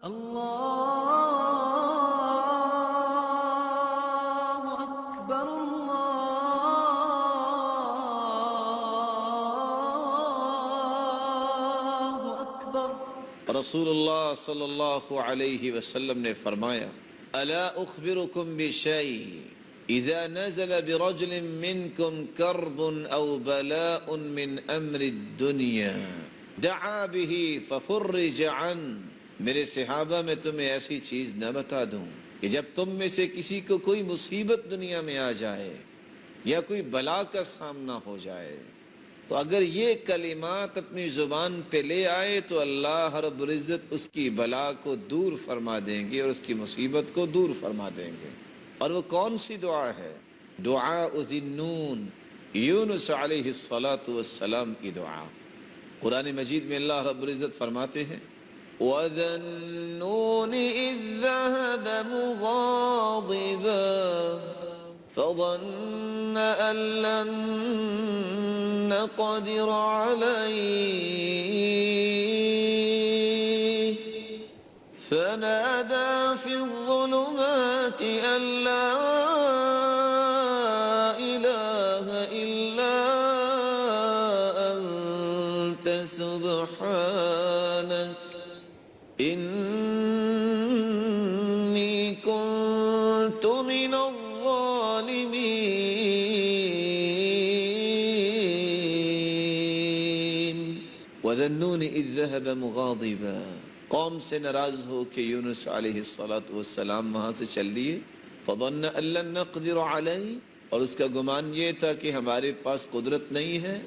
اللہ اکبر اللہ اکبر۔ رسول اللہ صلی اللہ علیہ وسلم نے فرمایا الا اخبرکم بشیء اذا نزل برجل منکم کرب او بلاء من امر الدنیا دعا به ففرج عنه۔ میرے صحابہ میں تمہیں ایسی چیز نہ بتا دوں کہ جب تم میں سے کسی کو کوئی مصیبت دنیا میں آ جائے یا کوئی بلا کا سامنا ہو جائے تو اگر یہ کلمات اپنی زبان پہ لے آئے تو اللہ رب العزت اس کی بلا کو دور فرما دیں گے اور اس کی مصیبت کو دور فرما دیں گے۔ اور وہ کون سی دعا ہے؟ دعاء ذی النون، یونس علیہ السلام کی دعا۔ قرآن مجید میں اللہ رب العزت فرماتے ہیں وَذَا النُّونِ إِذ ذَّهَبَ مُغَاضِبًا فظن أن لن نقدر عليه فنادى في الظلمات أن لا إله إلا أنت سبحانك إني كنت من وَذَا النُّونِ إِذ ذَّهَبَ مُغَاضِبًا، قوم سے ناراض ہو کہ یونس علیہ السلام وہاں سے چل دیے۔ فَظَنَّ أَن لَّن نَّقْدِرَ عَلَيْهِ، اور اس کا گمان یہ تھا کہ ہمارے پاس قدرت نہیں ہے،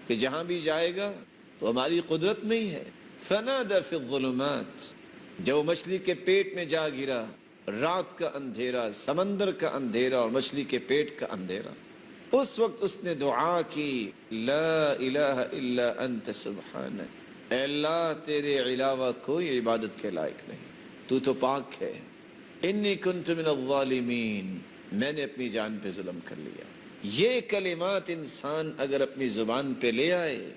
کہ جہاں بھی جائے گا تو ہماری قدرت نہیں ہے۔ فَنَادَى فِي الظُّلُمَاتِ، جب وہ مچھلی کے پیٹ میں جا گرا، رات کا اندھیرا، سمندر کا اندھیرا اور مچھلی کے پیٹ کا اندھیرا، اس وقت اس نے دعا کی لا الہ الا انت سبحانک، اے اللہ تیرے علاوہ کوئی عبادت کے لائق نہیں، تو تو پاک ہے۔ انی کنت من الظالمین، میں نے اپنی جان پہ ظلم کر لیا۔ یہ کلمات انسان اگر اپنی زبان پہ لے آئے،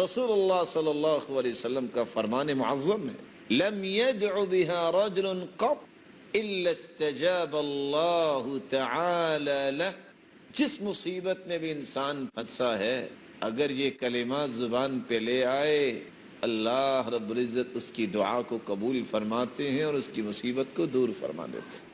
رسول اللہ صلی اللہ علیہ وسلم کا فرمان معظم ہے لم يدع بها رجل قط الا استجاب اللہ تعالی له۔ جس مصیبت میں بھی انسان پھنسا ہے اگر یہ کلمات زبان پہ لے آئے اللہ رب العزت اس کی دعا کو قبول فرماتے ہیں اور اس کی مصیبت کو دور فرما دیتے ہیں۔